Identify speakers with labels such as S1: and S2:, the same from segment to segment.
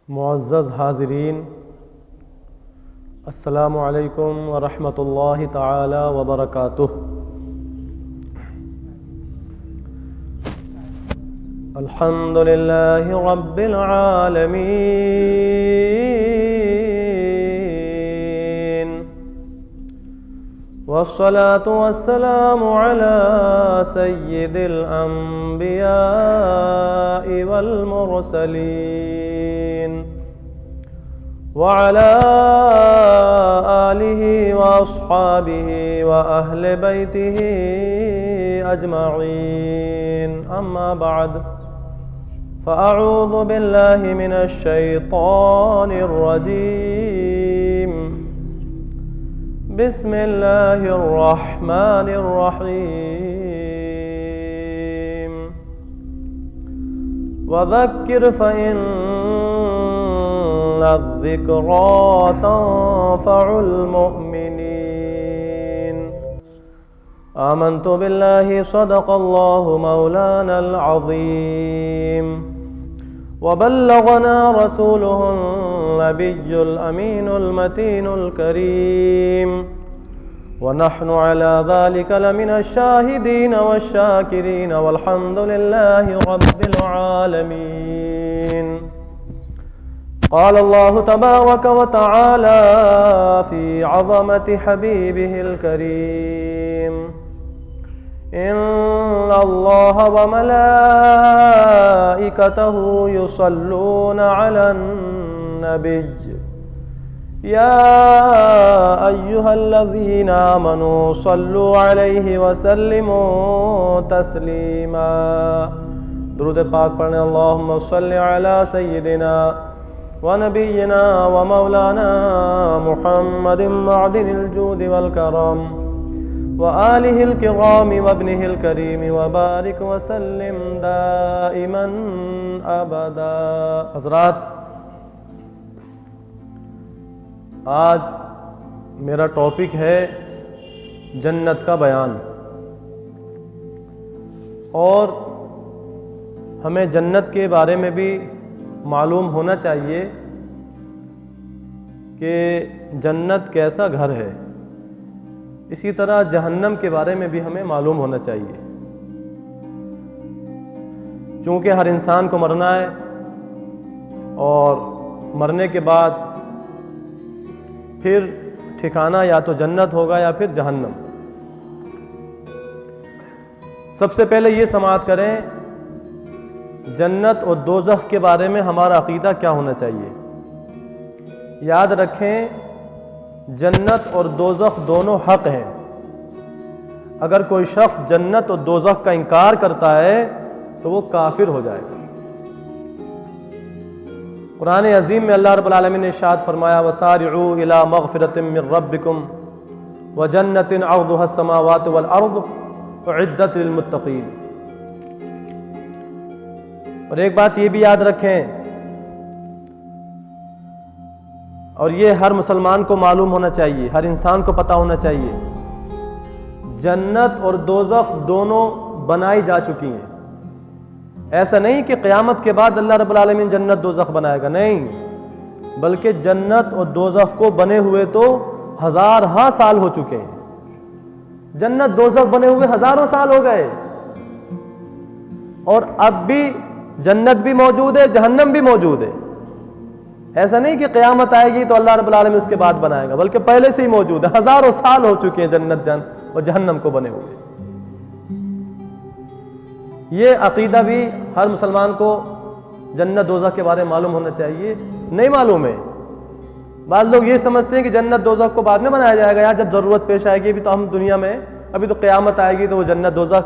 S1: معزز حاضرین، السلام علیکم ورحمۃ اللہ تعالی وبرکاتہ۔ الحمد للہ رب العالمین، والصلاة والسلام على سید الانبیاء والمرسلین وعلى آلہ واصحابہ واہل بیتہ اجمعین، اما بعد فاعوذ باللہ من الشیطان الرجیم، بسم اللہ الرحمن الرحیم، وذکر فإن الذکریٰ تنفع المؤمنین، آمنت باللہ صدق اللہ مولانا العظیم، وبلغنا رسوله النبی الامین المتین الکریم، ونحن على ذلك لمن الشاہدین والشاکرین، والحمد للہ رب العالمین۔ قال اللہ تبارک وتعالی فی عظمت حبیبہ الکریم، ان اللہ وملائکتہ یصلون علی النبی، یا ایہا الذین آمنوا صلوا علیہ وسلموا تسلیما۔ درود پاک پڑھنے، اللہم صل علی سیدنا ونبینا ومولانا محمد معدن الجود والکرم، وآلہ الکرام وابنہ الکریم، وبارک وسلم دائما ابدا۔ حضرات، آج میرا ٹاپک ہے جنت کا بیان، اور ہمیں جنت کے بارے میں بھی معلوم ہونا چاہیے کہ جنت کیسا گھر ہے، اسی طرح جہنم کے بارے میں بھی ہمیں معلوم ہونا چاہیے، چونکہ ہر انسان کو مرنا ہے، اور مرنے کے بعد پھر ٹھکانہ یا تو جنت ہوگا یا پھر جہنم۔ سب سے پہلے یہ سماعت کریں، جنت اور دوزخ کے بارے میں ہمارا عقیدہ کیا ہونا چاہیے۔ یاد رکھیں، جنت اور دوزخ دونوں حق ہیں۔ اگر کوئی شخص جنت اور دوزخ کا انکار کرتا ہے تو وہ کافر ہو جائے گا۔ قرآن عظیم میں اللہ رب العالمین نے ارشاد فرمایا، وَسَارِعُوا إِلَى مَغْفِرَةٍ مِّن رَّبِّكُمْ وَجَنَّةٍ عَرْضُهَا السَّمَاوَاتُ وَالْأَرْضُ أُعِدَّتْ لِلْمُتَّقِينَ۔ اور ایک بات یہ بھی یاد رکھیں، اور یہ ہر مسلمان کو معلوم ہونا چاہیے، ہر انسان کو پتہ ہونا چاہیے، جنت اور دوزخ دونوں بنائی جا چکی ہیں۔ ایسا نہیں کہ قیامت کے بعد اللہ رب العالمین جنت دوزخ بنائے گا، نہیں، بلکہ جنت اور دوزخ کو بنے ہوئے تو ہزارہا سال ہو چکے ہیں۔ جنت دوزخ بنے ہوئے ہزاروں سال ہو گئے، اور اب بھی جنت بھی موجود ہے، جہنم بھی موجود ہے۔ ایسا نہیں کہ قیامت آئے گی تو اللہ رب العالمین اس کے بعد بنائے گا، بلکہ پہلے سے ہی موجود ہے، ہزاروں سال ہو چکے ہیں جنت اور جہنم کو بنے ہوئے۔ یہ عقیدہ بھی ہر مسلمان کو جنت دوزخ کے بارے میں معلوم ہونا چاہیے۔ نہیں معلوم ہے، بعض لوگ یہ سمجھتے ہیں کہ جنت دوزخ کو بعد میں بنایا جائے گا، یا جب ضرورت پیش آئے گی، ابھی تو ہم دنیا میں، ابھی تو قیامت آئے گی تو وہ جنت دوزخ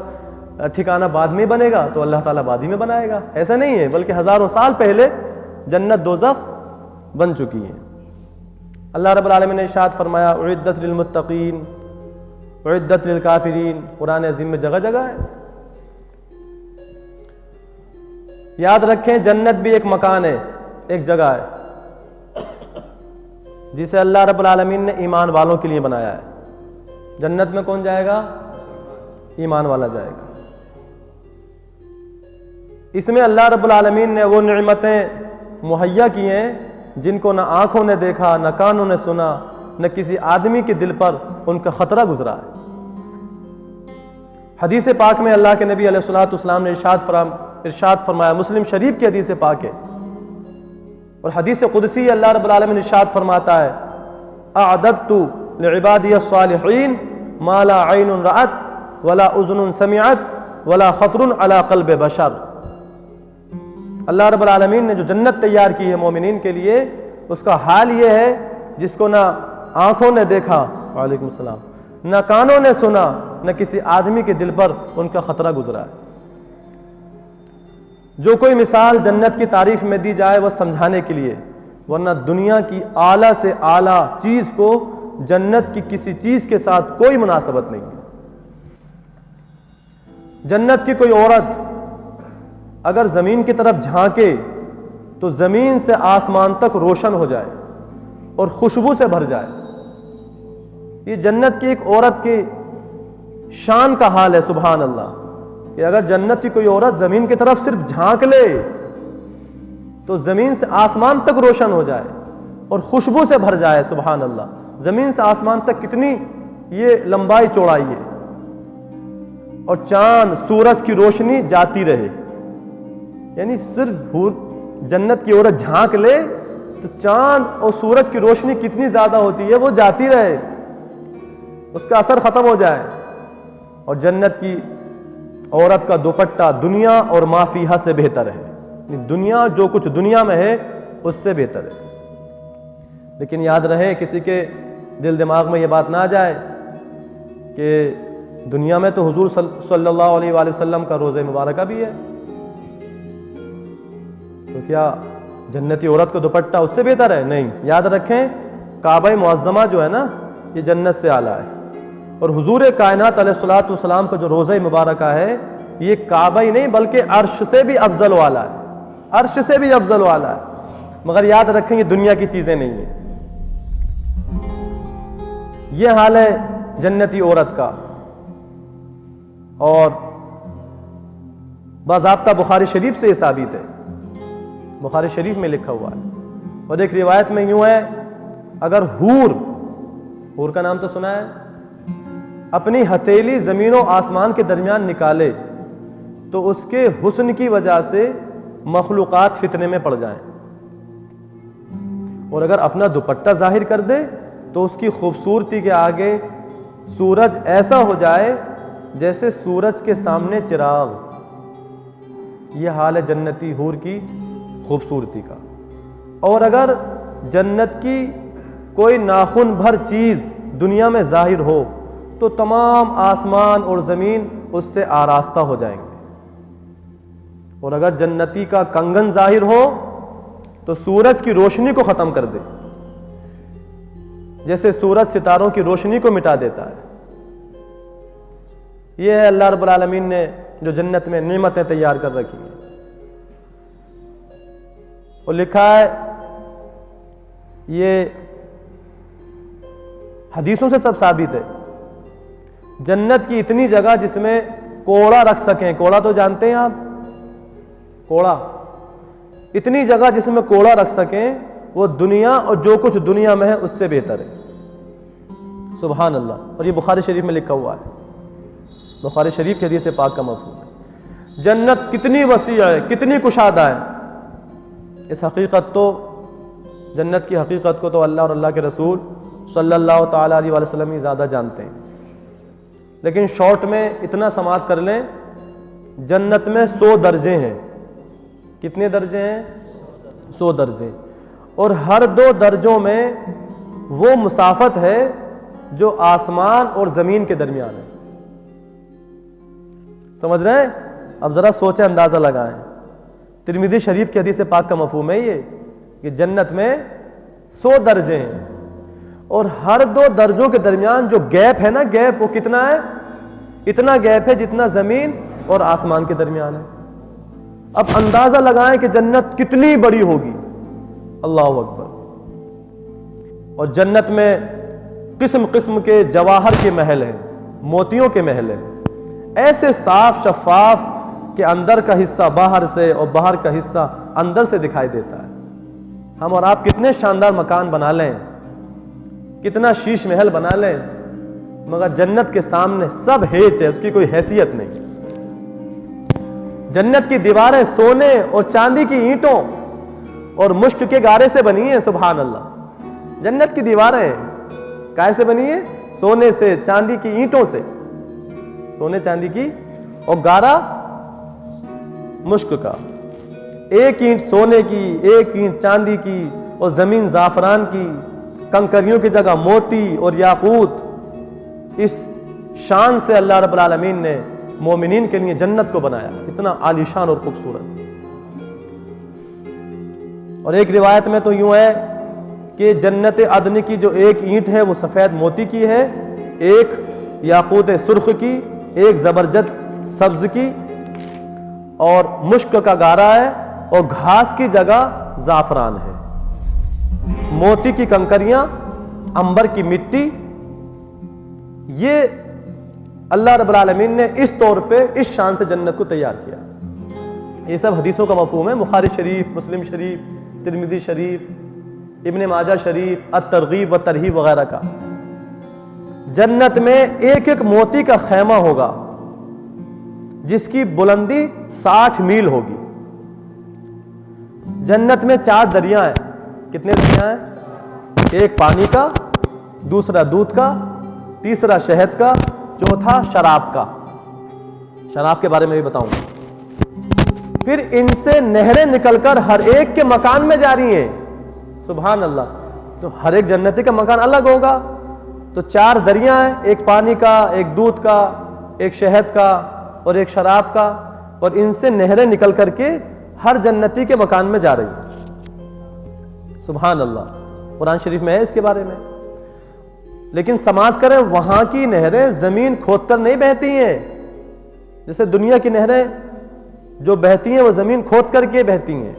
S1: ٹھکانہ بعد میں بنے گا، تو اللہ تعالیٰ بعد ہی میں بنائے گا۔ ایسا نہیں ہے، بلکہ ہزاروں سال پہلے جنت دوزخ بن چکی ہیں۔ اللہ رب العالمین نے ارشاد فرمایا، اعدت للمتقین اعدت للکافرین، قرآن عظیم میں جگہ جگہ ہے۔ یاد رکھیں، جنت بھی ایک مکان ہے، ایک جگہ ہے جسے اللہ رب العالمین نے ایمان والوں کے لیے بنایا ہے۔ جنت میں کون جائے گا؟ ایمان والا جائے گا۔ اس میں اللہ رب العالمین نے وہ نعمتیں مہیا کیے ہیں جن کو نہ آنکھوں نے دیکھا، نہ کانوں نے سنا، نہ کسی آدمی کے دل پر ان کا خطرہ گزرا ہے۔ حدیث پاک میں اللہ کے نبی علیہ الصلوۃ والسلام نے ارشاد فرمایا، مسلم شریف کی حدیث پاک ہے، اور حدیث قدسی اللہ رب العالمین ارشاد فرماتا ہے، اعددت لعبادی الصالحین ما لا عین رأت ولا اذن سمعت ولا خطر علی قلب بشر۔ اللہ رب العالمین نے جو جنت تیار کی ہے مومنین کے لیے، اس کا حال یہ ہے جس کو نہ آنکھوں نے دیکھا، وعلیکم السلام، نہ کانوں نے سنا، نہ کسی آدمی کے دل پر ان کا خطرہ گزرا ہے۔ جو کوئی مثال جنت کی تعریف میں دی جائے وہ سمجھانے کے لیے، ورنہ دنیا کی اعلیٰ سے اعلیٰ چیز کو جنت کی کسی چیز کے ساتھ کوئی مناسبت نہیں ہے۔ جنت کی کوئی عورت اگر زمین کی طرف جھانکے تو زمین سے آسمان تک روشن ہو جائے اور خوشبو سے بھر جائے۔ یہ جنت کی ایک عورت کی شان کا حال ہے، سبحان اللہ، کہ اگر جنت کی کوئی عورت زمین کی طرف صرف جھانک لے تو زمین سے آسمان تک روشن ہو جائے اور خوشبو سے بھر جائے، سبحان اللہ۔ زمین سے آسمان تک کتنی یہ لمبائی چوڑائی ہے، اور چاند سورج کی روشنی جاتی رہے، یعنی صرف جنت کی عورت جھانک لے تو چاند اور سورج کی روشنی کتنی زیادہ ہوتی ہے، وہ جاتی رہے، اس کا اثر ختم ہو جائے۔ اور جنت کی عورت کا دوپٹہ دنیا اور ما فیہا سے بہتر ہے، دنیا جو کچھ دنیا میں ہے اس سے بہتر ہے۔ لیکن یاد رہے، کسی کے دل دماغ میں یہ بات نہ آ جائے کہ دنیا میں تو حضور صلی اللہ علیہ وآلہ وسلم کا روضہ مبارکہ بھی ہے، تو کیا جنتی عورت کا دوپٹہ اس سے بہتر ہے؟ نہیں، یاد رکھیں کعبہ معظمہ جو ہے نا، یہ جنت سے اعلیٰ ہے، اور حضور کائنات علیہ الصلوۃ والسلام کا جو روضہ مبارکہ ہے یہ کعبہ ہی نہیں بلکہ عرش سے بھی افضل والا ہے، عرش سے بھی افضل والا ہے۔ مگر یاد رکھیں یہ دنیا کی چیزیں نہیں ہیں۔ یہ حال ہے جنتی عورت کا، اور باضابطہ بخاری شریف سے یہ ثابت ہے، بخاری شریف میں لکھا ہوا ہے۔ اور ایک روایت میں یوں ہے، اگر حور کا نام تو سنا ہے، اپنی ہتھیلی زمین و آسمان کے درمیان نکالے تو اس کے حسن کی وجہ سے مخلوقات فتنے میں پڑ جائیں، اور اگر اپنا دوپٹہ ظاہر کر دے تو اس کی خوبصورتی کے آگے سورج ایسا ہو جائے جیسے سورج کے سامنے چراغ۔ یہ حال ہے جنتی حور کی خوبصورتی کا۔ اور اگر جنت کی کوئی ناخن بھر چیز دنیا میں ظاہر ہو تو تمام آسمان اور زمین اس سے آراستہ ہو جائیں گے، اور اگر جنتی کا کنگن ظاہر ہو تو سورج کی روشنی کو ختم کر دے، جیسے سورج ستاروں کی روشنی کو مٹا دیتا ہے۔ یہ ہے اللہ رب العالمین نے جو جنت میں نعمتیں تیار کر رکھی ہیں، اور لکھا ہے یہ حدیثوں سے سب ثابت ہے، جنت کی اتنی جگہ جس میں کوڑا رکھ سکیں، کوڑا تو جانتے ہیں آپ، کوڑا، اتنی جگہ جس میں کوڑا رکھ سکیں وہ دنیا اور جو کچھ دنیا میں ہے اس سے بہتر ہے، سبحان اللہ۔ اور یہ بخاری شریف میں لکھا ہوا ہے، بخاری شریف کی حدیث پاک کا مفہوم ہے۔ جنت کتنی وسیع ہے، کتنی کشادہ ہے، اس حقیقت تو، جنت کی حقیقت کو تو اللہ اور اللہ کے رسول صلی اللہ تعالیٰ علیہ وسلم ہی زیادہ جانتے ہیں۔ لیکن شارٹ میں اتنا سماعت کر لیں، جنت میں 100 درجے ہیں۔ کتنے درجے ہیں؟ 100 درجے، اور ہر 2 درجوں میں وہ مسافت ہے جو آسمان اور زمین کے درمیان ہے۔ سمجھ رہے ہیں؟ اب ذرا سوچیں، اندازہ لگائیں۔ ترمذی شریف کی حدیث پاک کا مفہوم ہے یہ کہ جنت میں 100 درجے ہیں، اور ہر 2 درجوں کے درمیان جو گیپ ہے نا، گیپ وہ کتنا ہے؟ اتنا گیپ ہے جتنا زمین اور آسمان کے درمیان ہے۔ اب اندازہ لگائیں کہ جنت کتنی بڑی ہوگی، اللہ اکبر۔ اور جنت میں قسم قسم کے جواہر کے محل ہیں، موتیوں کے محل ہیں، ایسے صاف شفاف کہ اندر کا حصہ باہر سے اور باہر کا حصہ اندر سے دکھائی دیتا ہے۔ ہم اور آپ کتنے شاندار مکان بنا لیں، کتنا شیش محل بنا لیں، مگر جنت کے سامنے سب ہیچ ہے، اس کی کوئی حیثیت نہیں۔ جنت کی دیواریں سونے اور چاندی کی اینٹوں اور مشک کے گارے سے بنی ہیں، سبحان اللہ۔ جنت کی دیواریں کائے سے بنی ہیں؟ سونے سے، چاندی کی اینٹوں سے، سونے چاندی کی، اور گارا مشک کا۔ ایک اینٹ سونے کی، ایک اینٹ چاندی کی، اور زمین زعفران کی، کنکریوں کی جگہ موتی اور یاقوت۔ اس شان سے اللہ رب العالمین نے مومنین کے لیے جنت کو بنایا، اتنا عالیشان اور خوبصورت۔ اور ایک روایت میں تو یوں ہے کہ جنت عدن کی جو ایک اینٹ ہے وہ سفید موتی کی ہے، ایک یاقوت سرخ کی، ایک زبرجد سبز کی، اور مشک کا گارا ہے، اور گھاس کی جگہ زعفران ہے، موتی کی کنکریاں، عنبر کی مٹی۔ یہ اللہ رب العالمین نے اس طور پہ اس شان سے جنت کو تیار کیا۔ یہ سب حدیثوں کا مفہوم ہے، بخاری شریف، مسلم شریف، ترمذی شریف، ابن ماجہ شریف، الترغیب و ترہیب وغیرہ کا۔ جنت میں ایک ایک موتی کا خیمہ ہوگا جس کی بلندی 60 میل ہوگی۔ جنت میں 4 دریا ہیں۔ کتنے دریا ہیں؟ ایک پانی کا، دوسرا دودھ کا، تیسرا شہد کا، چوتھا شراب کا۔ شراب کے بارے میں بھی بتاؤں گا۔ پھر ان سے نہریں نکل کر ہر ایک کے مکان میں جاری ہیں، سبحان اللہ۔ تو ہر ایک جنتی کا مکان الگ ہوگا۔ تو 4 دریا ہیں، ایک پانی کا، ایک دودھ کا، ایک شہد کا، اور ایک شراب کا، اور ان سے نہریں نکل کر کے ہر جنتی کے مکان میں جا رہی ہیں، سبحان اللہ۔ قرآن شریف میں ہے اس کے بارے میں۔ لیکن سماعت کریں، وہاں کی نہریں زمین کھود کر نہیں بہتی ہیں، جیسے دنیا کی نہریں جو بہتی ہیں وہ زمین کھود کر کے بہتی ہیں،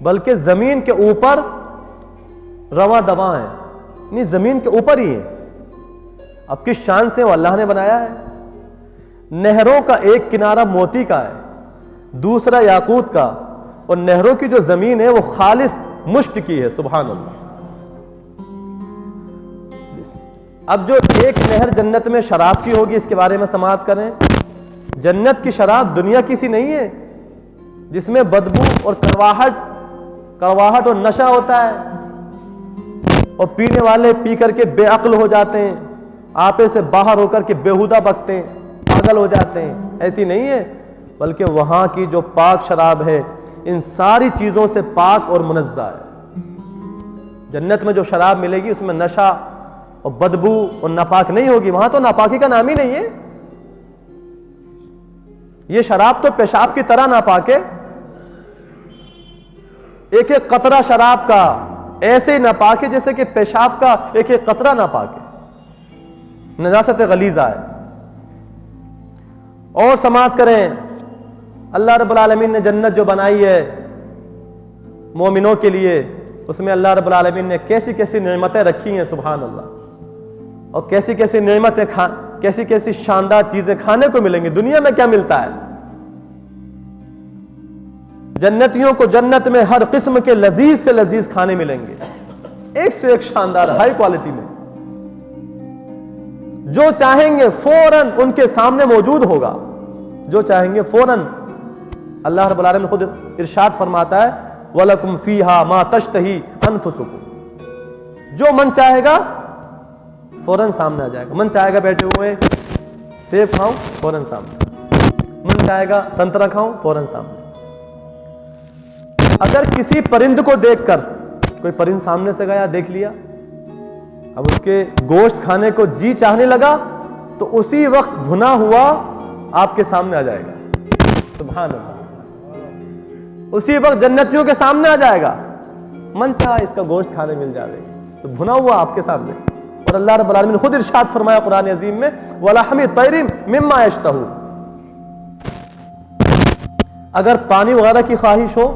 S1: بلکہ زمین کے اوپر رواں دواں ہیں، نہیں زمین کے اوپر ہی ہیں۔ اب کس شان سے وہ اللہ نے بنایا ہے۔ نہروں کا ایک کنارہ موتی کا ہے، دوسرا یاقوت کا، اور نہروں کی جو زمین ہے وہ خالص مشک کی ہے، سبحان اللہ۔ اب جو ایک نہر جنت میں شراب کی ہوگی، اس کے بارے میں سماعت کریں۔ جنت کی شراب دنیا کی سی نہیں ہے جس میں بدبو اور کڑواہٹ اور نشہ ہوتا ہے، اور پینے والے پی کر کے بے عقل ہو جاتے ہیں، آپے سے باہر ہو کر کے بےہودہ بکتے ہیں، پاگل ہو جاتے ہیں۔ ایسی نہیں ہے، بلکہ وہاں کی جو پاک شراب ہے ان ساری چیزوں سے پاک اور منزہ ہے۔ جنت میں جو شراب ملے گی اس میں نشہ اور بدبو اور ناپاک نہیں ہوگی، وہاں تو ناپاکی کا نام ہی نہیں ہے۔ یہ شراب تو پیشاب کی طرح ناپاک ہے، ایک ایک قطرہ شراب کا ایسے ناپاک ہے جیسے کہ پیشاب کا ایک ایک قطرہ ناپاک ہے، نجاست غلیظہ ہے۔ اور سماعت کریں، اللہ رب العالمین نے جنت جو بنائی ہے مومنوں کے لیے، اس میں اللہ رب العالمین نے کیسی کیسی نعمتیں رکھی ہیں، سبحان اللہ، اور کیسی کیسی نعمتیں کیسی کیسی شاندار چیزیں کھانے کو ملیں گی۔ دنیا میں کیا ملتا ہے؟ جنتیوں کو جنت میں ہر قسم کے لذیذ سے لذیذ کھانے ملیں گے، ایک سے ایک شاندار ہائی کوالٹی میں، جو چاہیں گے فوراً ان کے سامنے موجود ہوگا، جو چاہیں گے فوراً۔ اللہ رب العالمین خود ارشاد فرماتا ہے وَلَكُمْ فِيهَا مَا تَشْتَهِي أَنفُسُكُمْ، جو من چاہے گا فوراً سامنے آ جائے گا۔ من چاہے گا بیٹھے ہوئے سیب کھاؤں، فوراً سامنے، من چاہے گا سنترا کھاؤں، فوراً سامنے۔ اگر کسی پرند کو دیکھ کر، کوئی پرند سامنے سے گیا دیکھ لیا، اب اس کے گوشت کھانے کو جی چاہنے لگا تو اسی وقت بھنا ہوا آپ کے سامنے آ جائے گا، سبحان اللہ۔ اسی وقت جنتیوں کے سامنے آ جائے گا، من چاہا اس کا گوشت کھانے مل جائے تو بھنا ہوا آپ کے سامنے۔ اور اللہ رب العالمین خود ارشاد فرمایا قرآن عظیم میں وَلَحْمِ طَيْرٍ مِمَّا يَشْتَهُونَ، اگر پانی وغیرہ کی خواہش ہو،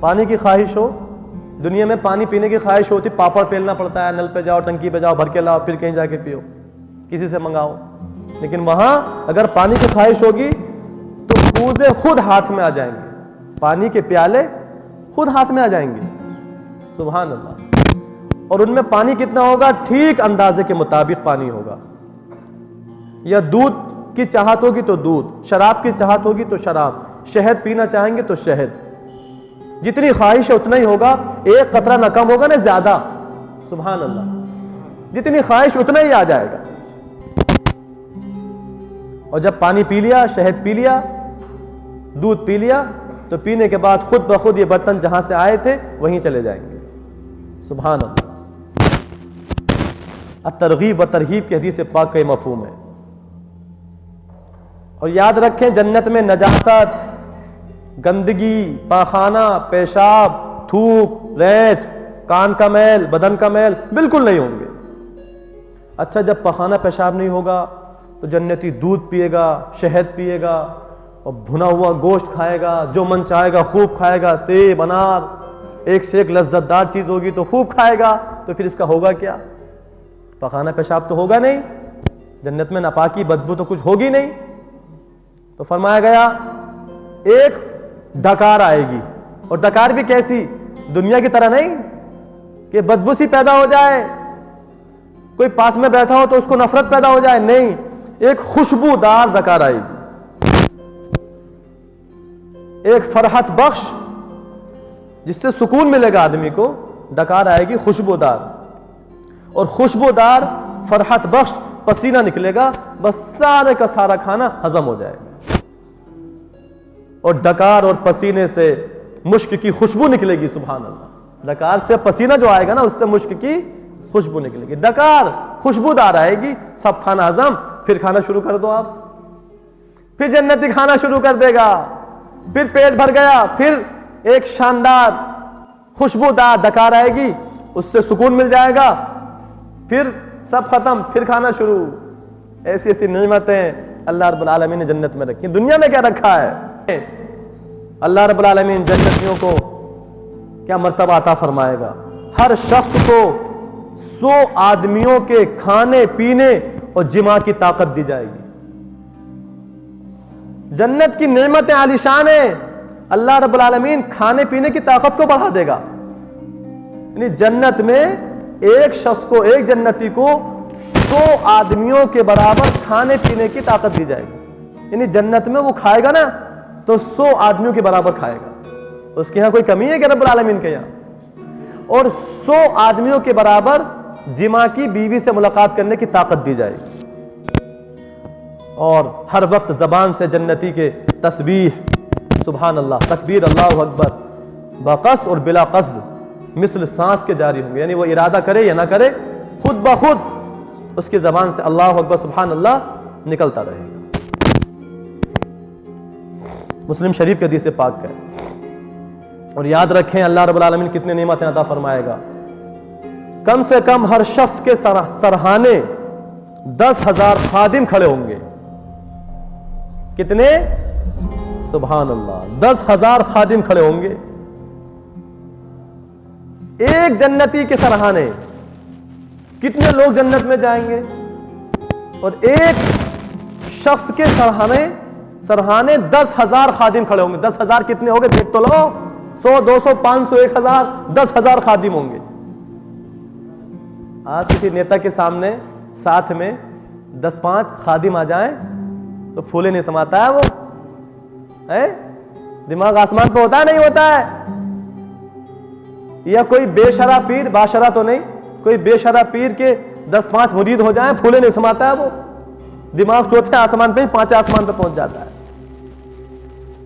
S1: پانی کی خواہش ہو، دنیا میں پانی پینے کی خواہش ہوتی، پاپڑ پیلنا پڑتا ہے، نل پہ جاؤ، ٹنکی پہ جاؤ، بھر کے لاؤ، پھر کہیں جا کے پیو، کسی سے منگاؤ۔ لیکن وہاں اگر پانی کی خواہش ہوگی تو کوزے خود ہاتھ میں آ جائیں گے، پانی کے پیالے خود ہاتھ میں آ جائیں گے. سبحان اللہ. اور ان میں پانی کتنا ہوگا؟ ٹھیک اندازے کے مطابق پانی ہوگا. یا دودھ کی چاہت ہوگی تو دودھ، شراب کی چاہت ہوگی تو شراب، شہد پینا چاہیں گے تو شہد. جتنی خواہش ہے اتنا ہی ہوگا، ایک قطرہ نہ کم ہوگا نہ زیادہ. سبحان اللہ. جتنی خواہش اتنا ہی آ جائے گا. اور جب پانی پی لیا، شہد پی لیا، دودھ پی لیا، تو پینے کے بعد خود بخود یہ برتن جہاں سے آئے تھے وہیں چلے جائیں گے. سبحان اللہ. الترغیب و ترہیب کی حدیث پاک کا یہ مفہوم ہے. اور یاد رکھیں جنت میں نجاست، گندگی، پاخانہ، پیشاب، تھوک، ریت، کان کا میل، بدن کا میل بالکل نہیں ہوں گے. اچھا جب پاخانہ پیشاب نہیں ہوگا تو جنتی دودھ پیے گا، شہد پیے گا، اور بھنا ہوا گوشت کھائے گا، جو من چاہے گا خوب کھائے گا، سیب، انار، ایک سے ایک لذت دار چیز ہوگی تو خوب کھائے گا. تو پھر اس کا ہوگا کیا؟ پاخانہ پیشاب تو ہوگا نہیں. جنت میں ناپاکی، بدبو تو کچھ ہوگی نہیں. تو فرمایا گیا ایک ڈکار آئے گی. اور ڈکار بھی کیسی؟ دنیا کی طرح نہیں کہ بدبو سی پیدا ہو جائے، کوئی پاس میں بیٹھا ہو تو اس کو نفرت پیدا ہو جائے. نہیں، ایک خوشبودار ڈکار آئے گی، ایک فرحت بخش جس سے سکون ملے گا آدمی کو. ڈکار آئے گی خوشبودار، اور خوشبودار فرحت بخش پسینہ نکلے گا، بس سارے کا سارا کھانا ہضم ہو جائے گا. اور ڈکار اور پسینے سے مشک کی خوشبو نکلے گی. سبحان اللہ. ڈکار سے پسینہ جو آئے گا نا اس سے مشک کی خوشبو نکلے گی. ڈکار خوشبودار آئے گی، سب کھانا ہضم. پھر کھانا شروع کر دو آپ، پھر جنتی کھانا شروع کر دے گا. پھر پیٹ بھر گیا، پھر ایک شاندار خوشبودار ڈکار آئے گی، اس سے سکون مل جائے گا. پھر سب ختم، پھر کھانا شروع. ایسی ایسی نعمتیں اللہ رب العالمین نے جنت میں رکھی. دنیا میں کیا رکھا ہے؟ اللہ رب العالمین جنتیوں کو کیا مرتبہ عطا فرمائے گا؟ ہر شخص کو 100 آدمیوں کے کھانے پینے اور جماع کی طاقت دی جائے گی. جنت کی نعمتیں عالیشان ہیں. اللہ رب العالمین کھانے پینے کی طاقت کو بڑھا دے گا. یعنی جنت میں ایک شخص کو، ایک جنتی کو 100 آدمیوں کے برابر کھانے پینے کی طاقت دی جائے گی. یعنی جنت میں وہ کھائے گا نا تو 100 آدمیوں کے برابر کھائے گا. اس کے یہاں کوئی کمی ہے کہ رب العالمین کے یہاں؟ اور 100 آدمیوں کے برابر جماع کی، بیوی سے ملاقات کرنے کی طاقت دی جائے گی. اور ہر وقت زبان سے جنتی کے تسبیح، سبحان اللہ، تکبیر، اللہ اکبر، بقصد اور بلا قصد مثل سانس کے جاری ہوں گے. یعنی وہ ارادہ کرے یا نہ کرے، خود بخود اس کی زبان سے اللہ اکبر، سبحان اللہ نکلتا رہے گا. مسلم شریف کے حدیث پاک کا ہے. اور یاد رکھیں اللہ رب العالمین کتنے نعمتیں عطا فرمائے گا. کم سے کم ہر شخص کے سرہانے 10,000 خادم کھڑے ہوں گے. کتنے؟ سبحان اللہ، 10,000 خادم کھڑے ہوں گے. ایک جنتی کے سرہانے کتنے لوگ جنت میں جائیں گے؟ اور ایک شخص کے سرہانے 10,000 خادم کھڑے ہوں گے. 10,000 کتنے ہوں گے؟ دیکھ تو لو. 100، 200، 500، 1,000، 10,000 خادم ہوں گے. آج کسی نیتا کے سامنے ساتھ میں 10-5 خادم آ جائیں تو پھولے نہیں سماتا ہے وہ. دماغ آسمان پہ ہوتا ہے نہیں ہوتا ہے؟ یا کوئی بے شرع پیر، باشرع تو نہیں، کوئی بے شرع پیر کے 10-5 مرید ہو جائیں پھولے نہیں سماتا ہے وہ. دماغ چوتھے آسمان پہ ہی 5 آسمان پہ پہنچ جاتا ہے.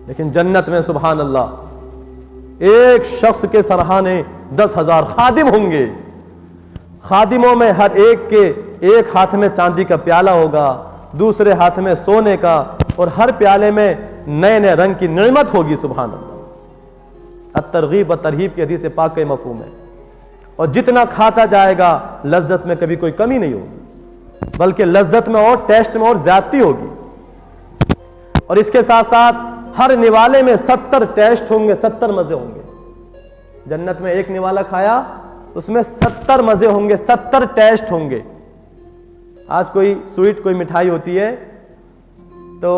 S1: لیکن جنت میں سبحان اللہ ایک شخص کے سرہانے 10,000 خادم ہوں گے. خادموں میں ہر ایک کے ایک ہاتھ میں چاندی کا پیالہ ہوگا، دوسرے ہاتھ میں سونے کا، اور ہر پیالے میں نئے نئے رنگ کی نعمت ہوگی. سبحان اللہ. الترغیب و ترہیب کی حدیث پاک کا مفہوم ہے. اور جتنا کھاتا جائے گا لذت میں کبھی کوئی کمی نہیں ہوگی، بلکہ لذت میں اور ٹیسٹ میں اور زیادتی ہوگی. اور اس کے ساتھ ساتھ ہر نوالے میں 70 ٹیسٹ ہوں گے، 70 مزے ہوں گے. جنت میں ایک نوالا کھایا اس میں 70 مزے ہوں گے، 70 ٹیسٹ ہوں گے. آج کوئی سویٹ، کوئی مٹھائی ہوتی ہے تو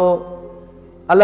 S1: الگ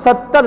S1: 70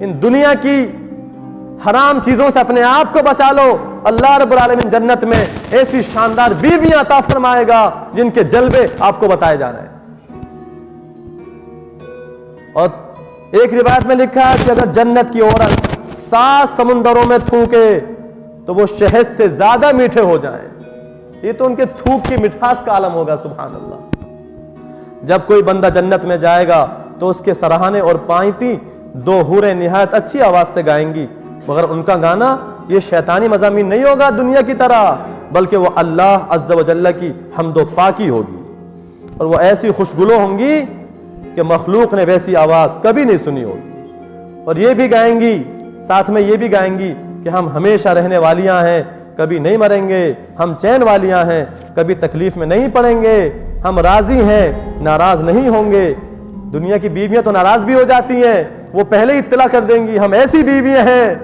S1: ان دنیا کی حرام چیزوں سے اپنے آپ کو بچا لو. اللہ رب العالمین جنت میں ایسی شاندار بیویاں عطا فرمائے گا جن کے جلوے آپ کو بتائے جا رہے ہیں. اور ایک روایت میں لکھا ہے کہ اگر جنت کی عورت 7 سمندروں میں تھوکے تو وہ شہد سے زیادہ میٹھے ہو جائیں. یہ تو ان کے تھوک کی مٹھاس کا عالم ہوگا. سبحان اللہ. جب کوئی بندہ جنت میں جائے گا تو اس کے سراہانے اور پائنتی 2 حوریں نہایت اچھی آواز سے گائیں گی، مگر ان کا گانا یہ شیطانی مضامین نہیں ہوگا دنیا کی طرح، بلکہ وہ اللہ عز و جل کی حمد و پاکی ہوگی. اور وہ ایسی خوشگلو ہوں گی کہ مخلوق نے ویسی آواز کبھی نہیں سنی ہوگی. اور یہ بھی گائیں گی، ساتھ میں یہ بھی گائیں گی کہ ہم ہمیشہ رہنے والیاں ہیں، کبھی نہیں مریں گے، ہم چین والیاں ہیں، کبھی تکلیف میں نہیں پڑیں گے، ہم راضی ہیں، ناراض نہیں ہوں گے. دنیا کی بیویاں تو ناراض بھی ہو جاتی ہیں، وہ پہلے ہی اطلاع کر دیں گی ہم ایسی بیویاں ہیں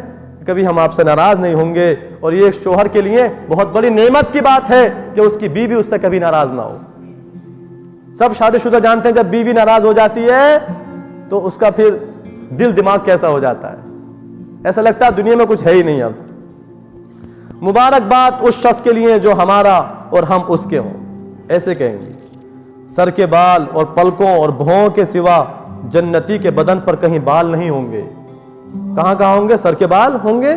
S1: کبھی ہم آپ سے ناراض نہیں ہوں گے. اور یہ ایک شوہر کے لیے بہت بڑی نعمت کی بات ہے کہ اس کی بیوی اس سے کبھی ناراض نہ ہو. سب شادی شدہ جانتے ہیں جب بیوی ناراض ہو جاتی ہے تو اس کا پھر دل دماغ کیسا ہو جاتا ہے، ایسا لگتا ہے دنیا میں کچھ ہے ہی نہیں. اب مبارکباد اس شخص کے لیے جو ہمارا اور ہم اس کے ہوں. ایسے کہیں گے سر کے بال اور پلکوں اور بھوؤں کے سوا جنتی کے بدن پر کہیں بال نہیں ہوں گے. کہاں کہاں ہوں گے؟ سر کے بال ہوں گے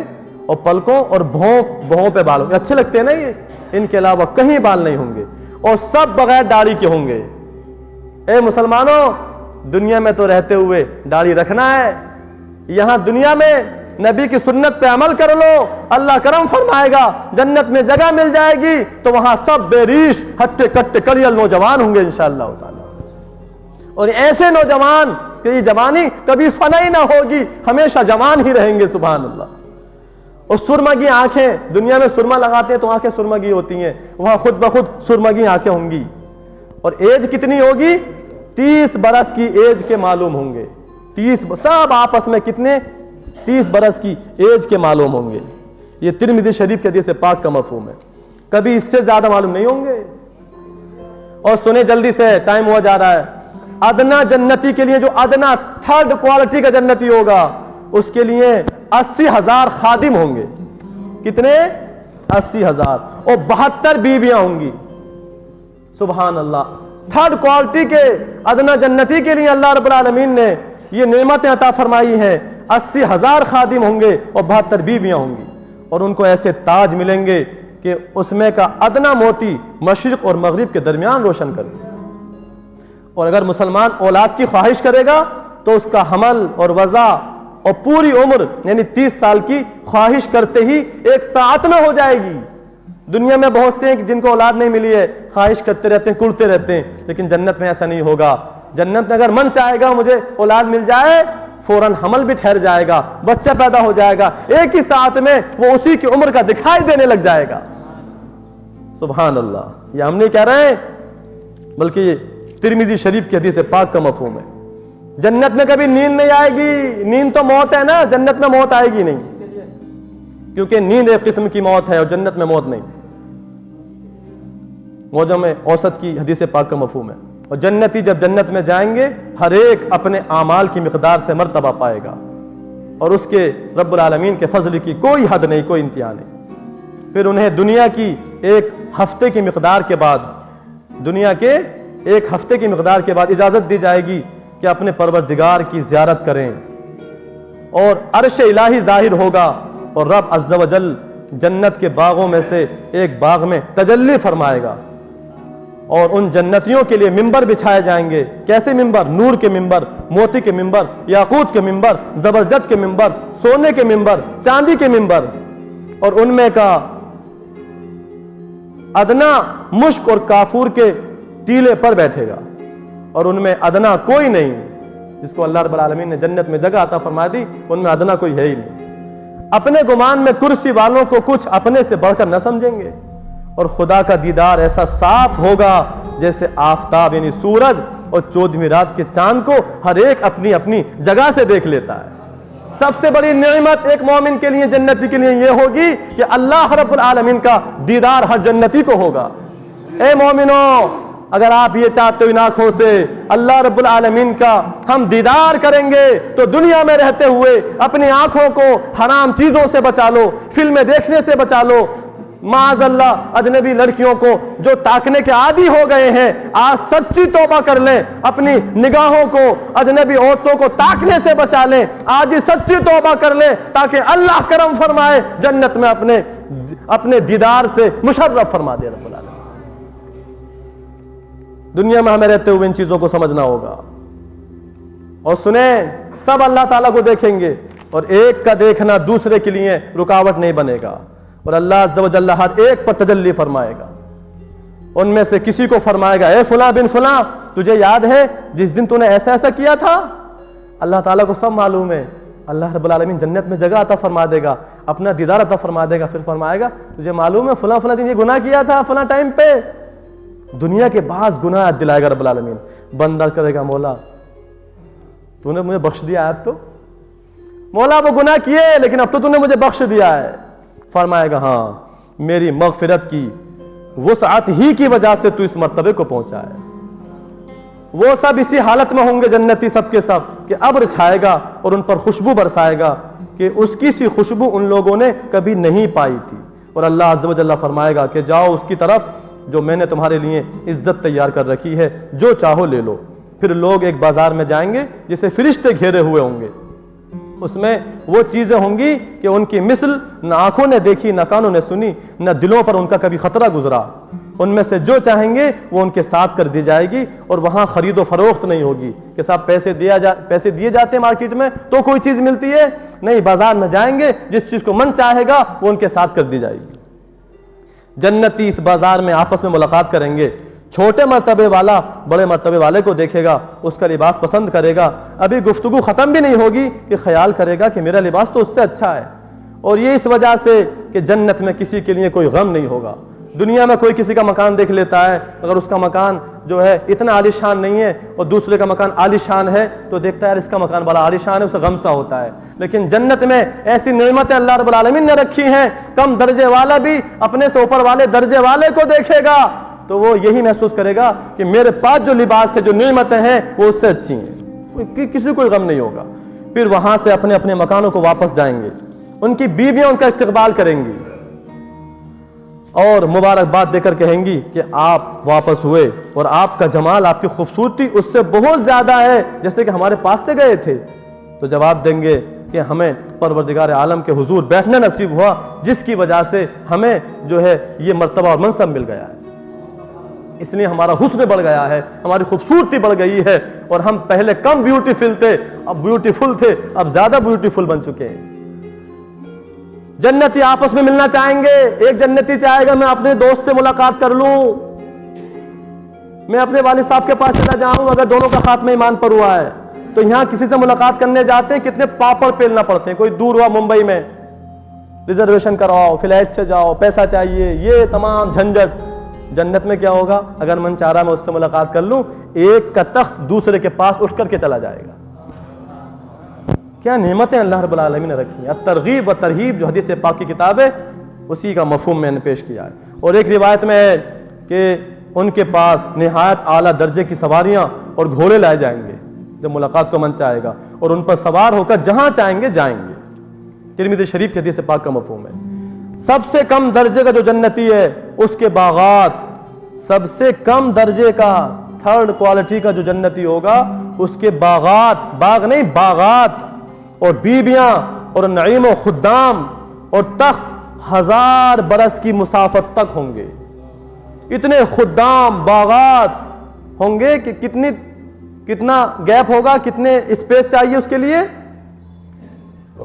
S1: اور پلکوں اور بھوؤں پہ بال ہوں گے. اچھے لگتے ہیں نا یہ؟ ان کے علاوہ کہیں بال نہیں ہوں گے اور سب بغیر داڑھی کے ہوں گے. اے مسلمانوں، دنیا میں تو رہتے ہوئے داڑھی رکھنا ہے. یہاں دنیا میں نبی کی سنت پہ عمل کر لو، اللہ کرم فرمائے گا، جنت میں جگہ مل جائے گی تو وہاں سب بے ریش ہٹے کٹے کلیل نوجوان ہوں گے انشاءاللہ تعالی. اور ایسے نوجوان کہ یہ جوانی کبھی فنا ہی نہ ہوگی، ہمیشہ جوان ہی رہیں گے. سبحان اللہ. اور سرمگی آنکھیں، دنیا میں سرما لگاتے ہیں تو آنکھیں سرمگی ہوتی ہیں، وہاں خود بخود سرمگی آنکھیں ہوں گی. اور ایج کتنی ہوگی؟ 30 برس کی ایج کے معلوم ہوں گے. 30 سب آپس میں کتنے؟ 30 برس کی ایج کے معلوم ہوں گے. یہ ترمذی شریف کے حدیث پاک کا مفہوم ہے. کبھی اس سے زیادہ معلوم نہیں ہوں گے. اور سنیں جلدی سے، ٹائم ہوا جا رہا ہے. ادنا جنتی کے لیے، جو ادنا 3rd کوالٹی کا جنتی ہوگا، اس کے لیے 80,000 خادم ہوں گے. کتنے؟ 80,000. اور 72 بیویاں ہوں گی. سبحان اللہ. 3rd کوالٹی کے ادنا جنتی کے لیے اللہ رب العالمین نے یہ نعمتیں عطا فرمائی ہیں. 80,000 خادم ہوں گے اور 72 بیویاں ہوں گی. اور ان کو ایسے تاج ملیں گے کہ اس میں کا ادنا موتی مشرق اور مغرب کے درمیان روشن کرے. اور اگر مسلمان اولاد کی خواہش کرے گا تو اس کا حمل اور وضع اور پوری عمر یعنی 30 سال کی خواہش کرتے ہی 1 ساعت میں ہو جائے گی. دنیا میں بہت سے ہیں جن کو اولاد نہیں ملی ہے، خواہش کرتے رہتے ہیں، کڑتے رہتے ہیں، لیکن جنت میں ایسا نہیں ہوگا. جنت میں اگر من چاہے گا مجھے اولاد مل جائے، فوراً حمل بھی ٹھہر جائے گا، بچہ پیدا ہو جائے گا، 1 ہی ساعت میں وہ اسی کی عمر کا دکھائی دینے لگ جائے گا. سبحان اللہ. یہ ہم نہیں کہہ رہے ہیں بلکہ یہ ترمذی شریف کی حدیث پاک کا مفہوم ہے. جنت میں کبھی نیند نہیں آئے گی. نیند تو موت ہے نا، جنت میں موت آئے گی نہیں، کیونکہ نیند ایک قسم کی موت ہے اور جنت میں موت نہیں. معجم اوسط کی حدیث پاک کا مفہوم ہے. اور جنتی جب جنت میں جائیں گے ہر ایک اپنے اعمال کی مقدار سے مرتبہ پائے گا، اور اس کے رب العالمین کے فضل کی کوئی حد نہیں، کوئی انتہا نہیں. پھر انہیں دنیا کی 1 ہفتے کی مقدار کے بعد، دنیا کے 1 ہفتے کی مقدار کے بعد اجازت دی جائے گی کہ اپنے پروردگار کی زیارت کریں، اور عرش الہی ظاہر ہوگا اور رب عز و جل جنت کے باغوں میں سے ایک باغ میں تجلی فرمائے گا. اور ان جنتیوں کے لیے ممبر بچھائے جائیں گے. کیسے ممبر؟ نور کے ممبر، موتی کے ممبر، یاقوت کے ممبر، زبرجد کے ممبر، سونے کے ممبر، چاندی کے ممبر. اور ان میں کا ادنا مشک اور کافور کے ٹیلے پر بیٹھے گا، اور ان میں ادنا کوئی نہیں. جس کو اللہ رب العالمین نے جنت میں جگہ عطا فرما دی ان میں ادنا کوئی ہے ہی نہیں. اپنے گمان میں کرسی والوں کو کچھ اپنے سے بڑھ کر نہ سمجھیں گے. اور خدا کا دیدار ایسا صاف ہوگا جیسے آفتاب یعنی سورج اور 14ویں رات کے چاند کو ہر ایک اپنی اپنی جگہ سے دیکھ لیتا ہے. سب سے بڑی نعمت ایک مومن کے لیے، جنتی کے لیے یہ ہوگی کہ اللہ رب العالمین کا دیدار ہر جنتی کو ہوگا. اے مومنو، اگر آپ یہ چاہتے ہو ان آنکھوں سے اللہ رب العالمین کا ہم دیدار کریں گے تو دنیا میں رہتے ہوئے اپنی آنکھوں کو حرام چیزوں سے بچا لو، فلمیں دیکھنے سے بچا لو، معاذ اللہ اجنبی لڑکیوں کو جو تاکنے کے عادی ہو گئے ہیں، آج سچی توبہ کر لیں، اپنی نگاہوں کو اجنبی عورتوں کو تاکنے سے بچا لیں، آج ہی سچی توبہ کر لیں تاکہ اللہ کرم فرمائے، جنت میں اپنے دیدار سے مشرف فرما دے رب العالمین۔ دنیا میں ہمیں رہتے ہوئے ان چیزوں کو سمجھنا ہوگا، اور سنیں سب اللہ تعالیٰ کو دیکھیں گے، اور ایک کا دیکھنا دوسرے کے لیے رکاوٹ نہیں بنے گا، اور اللہ عز و جل ہر ایک پر تجلی فرمائے گا۔ ان میں سے کسی کو فرمائے گا اے فلاں بن فلاں، تجھے یاد ہے جس دن تو نے ایسا ایسا کیا تھا؟ اللہ تعالیٰ کو سب معلوم ہے، اللہ رب العالمین جنت میں جگہ عطا فرما دے گا، اپنا دیدار عطا فرما دے گا، پھر فرمائے گا تجھے معلوم ہے فلاں فلاں دن یہ گناہ کیا تھا فلاں ٹائم پہ؟ دنیا کے بعض گناہ یاد دلائے گا رب العالمین، بندہ کرے گا مولا تو نے مجھے بخش دیا ہے، اب تو مولا وہ گناہ کیے لیکن اب تو نے مجھے بخش دیا ہے۔ فرمائے گا ہاں میری مغفرت کی وسعت ہی کی وجہ سے تو اس مرتبے کو پہنچا ہے۔ وہ سب اسی حالت میں ہوں گے جنتی سب کے سب کہ ابر چھائے گا اور ان پر خوشبو برسائے گا کہ اس کی سی خوشبو ان لوگوں نے کبھی نہیں پائی تھی، اور اللہ عز و جل فرمائے گا کہ جاؤ اس کی طرف جو میں نے تمہارے لیے عزت تیار کر رکھی ہے، جو چاہو لے لو۔ پھر لوگ ایک بازار میں جائیں گے جسے فرشتے گھیرے ہوئے ہوں گے، اس میں وہ چیزیں ہوں گی کہ ان کی مثل نہ آنکھوں نے دیکھی، نہ کانوں نے سنی، نہ دلوں پر ان کا کبھی خطرہ گزرا۔ ان میں سے جو چاہیں گے وہ ان کے ساتھ کر دی جائے گی، اور وہاں خرید و فروخت نہیں ہوگی کہ صاحب پیسے دیے جاتے ہیں مارکیٹ میں تو کوئی چیز ملتی ہے، نہیں، بازار میں جائیں گے جس چیز کو من چاہے گا وہ ان کے ساتھ کر دی جائے گی۔ جنتی اس بازار میں آپس میں ملاقات کریں گے، چھوٹے مرتبے والا بڑے مرتبے والے کو دیکھے گا، اس کا لباس پسند کرے گا، ابھی گفتگو ختم بھی نہیں ہوگی کہ خیال کرے گا کہ میرا لباس تو اس سے اچھا ہے، اور یہ اس وجہ سے کہ جنت میں کسی کے لیے کوئی غم نہیں ہوگا۔ دنیا میں کوئی کسی کا مکان دیکھ لیتا ہے، اگر اس کا مکان جو ہے اتنا عالی شان نہیں ہے اور دوسرے کا مکان عالی شان ہے تو دیکھتا ہے اس کا مکان بڑا عالی شان ہے، اسے غم سا ہوتا ہے۔ لیکن جنت میں ایسی نعمتیں اللہ رب العالمین نے رکھی ہیں، کم درجے والا بھی اپنے سے اوپر والے درجے والے کو دیکھے گا تو وہ یہی محسوس کرے گا کہ میرے پاس جو لباس ہے، جو نعمتیں ہیں وہ اس سے اچھی ہیں، کسی کوئی غم نہیں ہوگا۔ پھر وہاں سے اپنے اپنے مکانوں کو واپس جائیں گے، ان کی بیویاں ان کا استقبال کریں گی اور مبارکباد دے کر کہیں گی کہ آپ واپس ہوئے اور آپ کا جمال، آپ کی خوبصورتی اس سے بہت زیادہ ہے جیسے کہ ہمارے پاس سے گئے تھے۔ تو جواب دیں گے کہ ہمیں پروردگار عالم کے حضور بیٹھنا نصیب ہوا، جس کی وجہ سے ہمیں جو ہے یہ مرتبہ اور منصب مل گیا ہے، اس لیے ہمارا حسن بڑھ گیا ہے، ہماری خوبصورتی بڑھ گئی ہے، اور ہم پہلے کم بیوٹیفل تھے، اب بیوٹیفل تھے، اب زیادہ بیوٹیفل بن چکے ہیں۔ جنتی آپس میں ملنا چاہیں گے، ایک جنتی چاہے گا میں اپنے دوست سے ملاقات کر لوں، میں اپنے والد صاحب کے پاس چلا جاؤں اگر دونوں کا خاتمہ ایمان پر ہوا ہے۔ تو یہاں کسی سے ملاقات کرنے جاتے ہیں کتنے پاپڑ پیلنا پڑتے ہیں، کوئی دور ہوا ممبئی میں ریزرویشن کراؤ، فلائٹ سے جاؤ، پیسہ چاہیے، یہ تمام جھنجٹ۔ جنت میں کیا ہوگا؟ اگر من چاہ رہا میں اس سے ملاقات کر لوں، ایک کا تخت دوسرے کے پاس اٹھ کر کے چلا جائے گا۔ کیا نعمتیں اللہ رب العالمین نے رکھی ہیں۔ الترغیب و ترہیب جو حدیث پاک کی کتاب ہے اسی کا مفہوم میں نے پیش کیا ہے۔ اور ایک روایت میں ہے کہ ان کے پاس نہایت اعلیٰ درجے کی سواریاں اور گھوڑے لائے جائیں گے جب ملاقات کو من چاہے گا، اور ان پر سوار ہو کر جہاں چاہیں گے جائیں گے۔ ترمذی شریف کی حدیث پاک کا مفہوم ہے۔ سب سے کم درجے کا جو جنتی ہے اس کے باغات، سب سے کم درجے کا تھرڈ کوالٹی کا جو جنتی ہوگا اس کے باغات، باغ نہیں باغات، اور بیویاں اور نعیم و خدام اور تخت 1000 برس کی مسافت تک ہوں گے۔ اتنے خدام باغات ہوں گے کہ کتنا گیپ ہوگا، کتنے اسپیس چاہیے اس کے لیے؟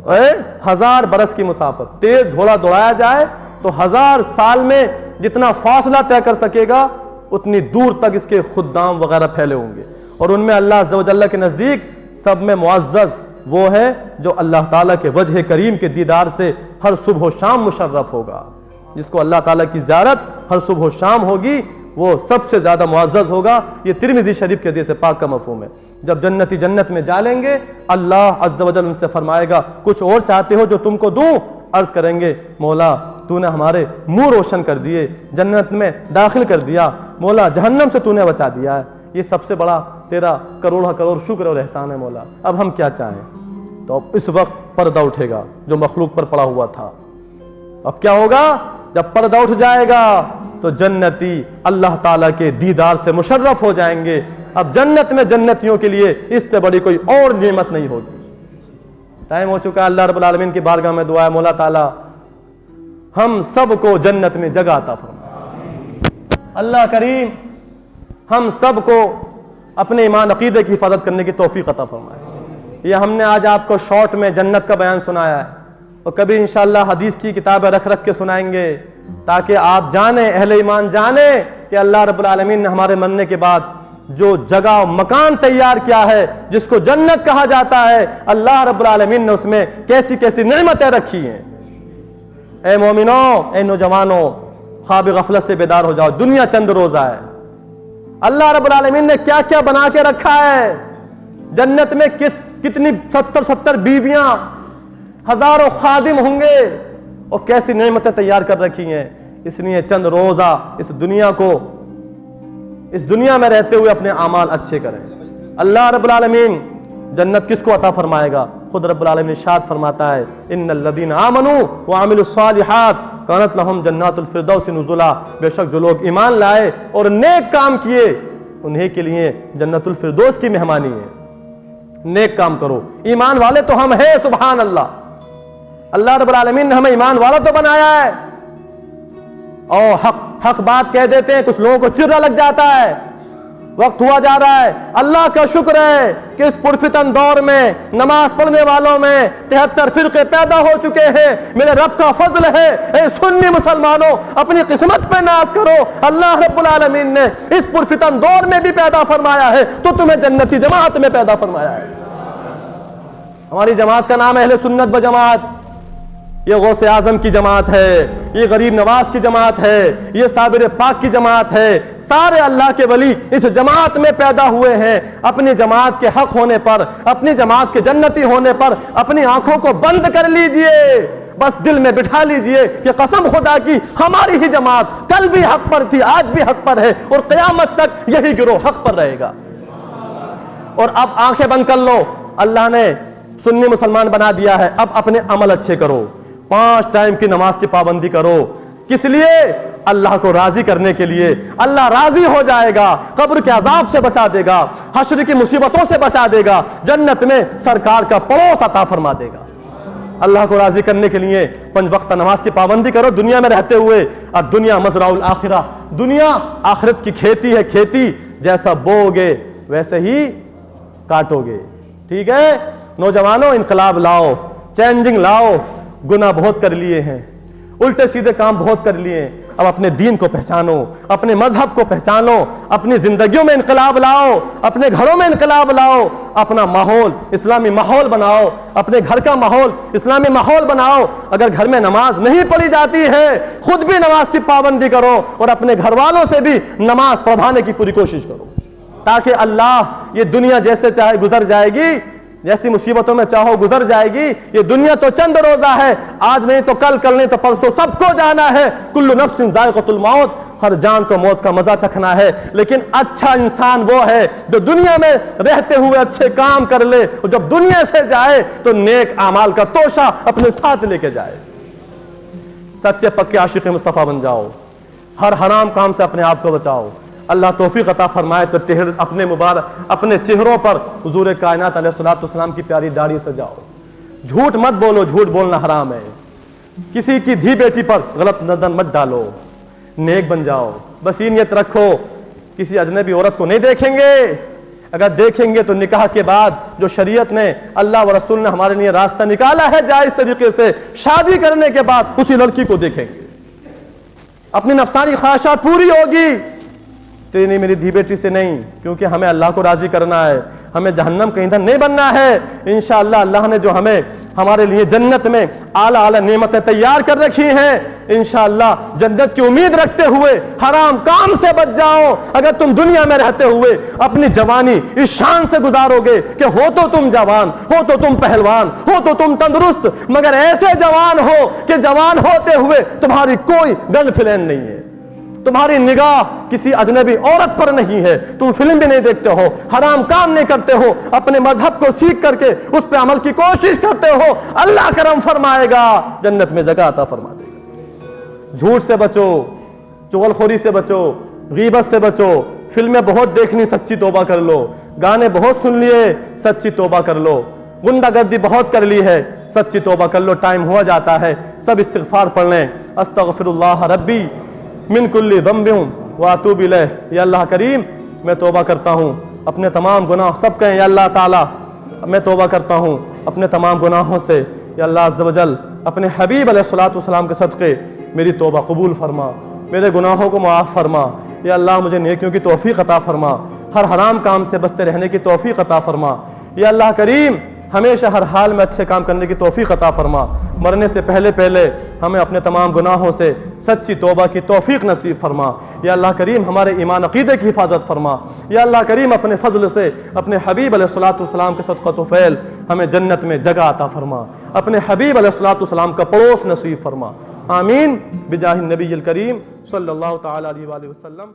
S1: 1000 برس کی مسافت۔ تیز گھوڑا دوڑایا جائے تو 1000 سال میں جتنا فاصلہ طے کر سکے گا اتنی دور تک اس کے خدام وغیرہ پھیلے ہوں گے، اور ان میں اللہ عز و جل کے نزدیک سب میں معزز وہ ہے جو اللہ تعالیٰ کے وجہ کریم کے دیدار سے ہر صبح و شام مشرف ہوگا، جس کو اللہ تعالیٰ کی زیارت ہر صبح و شام ہوگی، وہ سب سے زیادہ معزز ہوگا. یہ ترمذی شریف کے حدیث پاک کا مفہوم ہے. جب جنتی جنت میں جالیں گے اللہ عز و جل ان سے فرمائے گا کچھ اور چاہتے ہو جو تم کو دوں؟ عرض کریں گے مولا تو نے ہمارے منہ روشن کر دیے, جنت میں داخل کر دیا, مولا جہنم سے تو نے بچا دیا ہے, یہ سب سے بڑا تیرا کروڑہ کروڑ شکر اور احسان ہے مولا, اب ہم کیا چاہیں؟ تو اب اس وقت پردہ اٹھے گا جو مخلوق پر پڑا ہوا تھا. اب کیا ہوگا؟ جب پردہ اٹھ جائے گا تو جنتی اللہ تعالیٰ کے دیدار سے مشرف ہو جائیں گے. اب جنت میں جنتیوں کے لیے اس سے بڑی کوئی اور نعمت نہیں ہوگی. ٹائم ہو چکا ہے. اللہ رب العالمین کی بارگاہ میں دعا ہے مولا تعالیٰ ہم سب کو جنت میں جگہ عطا فرمائے. اللہ کریم ہم سب کو اپنے ایمان عقیدے کی حفاظت کرنے کی توفیق عطا فرمائے. یہ ہم نے آج آپ کو شارٹ میں جنت کا بیان سنایا ہے, اور کبھی انشاءاللہ حدیث کی کتابیں رکھ رکھ کے سنائیں گے تاکہ آپ جانیں, اہل ایمان جانیں کہ اللہ رب العالمین نے ہمارے مرنے کے بعد جو جگہ و مکان تیار کیا ہے جس کو جنت کہا جاتا ہے, اللہ رب العالمین نے اس میں کیسی کیسی نعمتیں رکھی ہیں. اے مومنوں, اے نوجوانوں, خواب غفلت سے بیدار ہو جاؤ. دنیا چند روزہ ہے. اللہ رب العالمین نے کیا کیا بنا کے رکھا ہے. جنت میں کتنی 70 بیویاں, ہزاروں خادم ہوں گے, اور کیسی نعمتیں تیار کر رکھی ہیں. اس لیے چند روزہ اس دنیا میں رہتے ہوئے اپنے اعمال اچھے کریں. اللہ رب العالمین جنت کس کو عطا فرمائے گا؟ خود رب العالمین ارشاد فرماتا ہے ان الذین آمنوا وعملوا الصالحات کانت لہم جنات الفردوس نزلا. بے شک جو لوگ ایمان لائے اور نیک کام کیے انہیں کے لیے جنت الفردوس کی مہمانی ہے. نیک کام کرو. ایمان والے تو ہم ہیں, سبحان اللہ. اللہ رب العالمین نے ہمیں ایمان والا تو بنایا ہے, اور حق بات کہہ دیتے ہیں, کچھ لوگوں کو چرا لگ جاتا ہے. وقت ہوا جا رہا ہے. اللہ کا شکر ہے کہ اس پرفتن دور میں نماز پڑھنے والوں میں 73 فرقے پیدا ہو چکے ہیں. میرے رب کا فضل ہے. اے سنی مسلمانوں, اپنی قسمت پہ ناز کرو. اللہ رب العالمین نے اس پرفتن دور میں بھی پیدا فرمایا ہے تو تمہیں جنتی جماعت میں پیدا فرمایا ہے. ہماری جماعت کا نام اہل سنت و جماعت. یہ غوث اعظم کی جماعت ہے, یہ غریب نواز کی جماعت ہے, یہ صابر پاک کی جماعت ہے. سارے اللہ کے ولی اس جماعت میں پیدا ہوئے ہیں. اپنی جماعت کے حق ہونے پر, اپنی جماعت کے جنتی ہونے پر اپنی آنکھوں کو بند کر لیجئے. بس دل میں بٹھا لیجئے کہ قسم خدا کی ہماری ہی جماعت کل بھی حق پر تھی, آج بھی حق پر ہے, اور قیامت تک یہی گروہ حق پر رہے گا. اور اب آنکھیں بند کر لو. اللہ نے سنی مسلمان بنا دیا ہے. اب اپنے عمل اچھے کرو. 5 ٹائم کی نماز کی پابندی کرو. کس لیے؟ اللہ کو راضی کرنے کے لیے. اللہ راضی ہو جائے گا, قبر کے عذاب سے بچا دے گا, حشر کی مصیبتوں سے بچا دے گا, جنت میں سرکار کا پڑوس عطا فرما دے گا. اللہ کو راضی کرنے کے لیے 5 وقت نماز کی پابندی کرو دنیا میں رہتے ہوئے. الدنیا مزرع الآخرہ, دنیا آخرت کی کھیتی ہے. کھیتی جیسا بو گے ویسے ہی کاٹو گے. ٹھیک ہے نوجوانوں, انقلاب لاؤ, چینجنگ لاؤ. گناہ بہت کر لیے ہیں, الٹے سیدھے کام بہت کر لیے ہیں. اب اپنے دین کو پہچانو, اپنے مذہب کو پہچانو, اپنی زندگیوں میں انقلاب لاؤ, اپنے گھروں میں انقلاب لاؤ, اپنا ماحول اسلامی ماحول بناؤ, اپنے گھر کا ماحول اسلامی ماحول بناؤ. اگر گھر میں نماز نہیں پڑھی جاتی ہے خود بھی نماز کی پابندی کرو, اور اپنے گھر والوں سے بھی نماز پڑھانے کی پوری کوشش کرو, تاکہ اللہ یہ دنیا جیسے چاہے گزر جائے گی, جیسی مصیبتوں میں چاہو گزر جائے گی. یہ دنیا تو چند روزہ ہے, آج نہیں تو کل, کل نہیں تو پرسوں, سب کو جانا ہے. کل نفس ذائقۃ الموت, ہر جان کو موت کا مزہ چکھنا ہے. لیکن اچھا انسان وہ ہے جو دنیا میں رہتے ہوئے اچھے کام کر لے, اور جب دنیا سے جائے تو نیک اعمال کا توشہ اپنے ساتھ لے کے جائے. سچے پکے عاشق مصطفیٰ بن جاؤ, ہر حرام کام سے اپنے آپ کو بچاؤ. اللہ توفیق عطا فرمائے تو اپنے مبارک اپنے چہروں پر حضور کائنات علیہ الصلوۃ والسلام کی پیاری داڑھی سجاؤ. جھوٹ مت بولو, جھوٹ بولنا حرام ہے. کسی کی دھی بیٹی پر غلط نظر مت ڈالو. نیک بن جاؤ. بس یہ نیت رکھو کسی اجنبی عورت کو نہیں دیکھیں گے. اگر دیکھیں گے تو نکاح کے بعد جو شریعت نے, اللہ و رسول نے ہمارے لیے راستہ نکالا ہے جائز طریقے سے, شادی کرنے کے بعد اسی لڑکی کو دیکھیں گے. اپنی نفسانی خواہشات پوری ہوگی. تیری میری دھی بیٹی سے نہیں, کیونکہ ہمیں اللہ کو راضی کرنا ہے. ہمیں جہنم کا ایندھن نہیں بننا ہے۔ انشاءاللہ اللہ نے جو ہمیں ہمارے لیے جنت میں اعلیٰ اعلیٰ نعمتیں تیار کر رکھی ہیں، انشاءاللہ جنت کی امید رکھتے ہوئے حرام کام سے بچ جاؤ۔ اگر تم دنیا میں رہتے ہوئے اپنی جوانی اس شان سے گزارو گے کہ ہو تو تم جوان، ہو تو تم پہلوان، ہو تو تم تندرست، مگر ایسے جوان ہو کہ جوان ہوتے ہوئے تمہاری کوئی گرل فرینڈ نہیں ہے، تمہاری نگاہ کسی اجنبی عورت پر نہیں ہے، تم فلم بھی نہیں دیکھتے ہو، حرام کام نہیں کرتے ہو، اپنے مذہب کو سیکھ کر کے اس پہ عمل کی کوشش کرتے ہو، اللہ کرم فرمائے گا، جنت میں جگہ عطا فرما دے گا۔ جھوٹ سے بچو، چغلخوری سے بچو، غیبت سے بچو، فلمیں بہت دیکھنی، سچی توبہ کر لو، گانے بہت سن لیے، سچی توبہ کر لو، غنڈہ گردی بہت کر لی ہے، سچی توبہ کر لو، ٹائم ہوا جاتا ہے، سب استغفار پڑھ لیں۔ استغفر اللہ ربی من کل ذنب واتوب الیہ۔ یا اللہ کریم میں توبہ کرتا ہوں اپنے تمام گناہ، سب کہیں یا اللہ تعالی میں توبہ کرتا ہوں اپنے تمام گناہوں سے، یا اللہ عز و جل اپنے حبیب علیہ الصلوۃ والسلام کے صدقے میری توبہ قبول فرما، میرے گناہوں کو معاف فرما، یا اللہ مجھے نیکیوں کی توفیق عطا فرما، ہر حرام کام سے بچتے رہنے کی توفیق عطا فرما، یا اللہ کریم ہمیشہ ہر حال میں اچھے کام کرنے کی توفیق عطا فرما، مرنے سے پہلے پہلے ہمیں اپنے تمام گناہوں سے سچی توبہ کی توفیق نصیب فرما، یا اللہ کریم ہمارے ایمان عقیدے کی حفاظت فرما، یا اللہ کریم اپنے فضل سے اپنے حبیب علیہ الصلوۃ والسلام کے صدقہ و فعل ہمیں جنت میں جگہ عطا فرما، اپنے حبیب علیہ الصلوۃ والسلام کا پڑوس نصیب فرما، آمین بجاہ النبی الکریم صلی اللہ تعالی علیہ وآلہ وسلم۔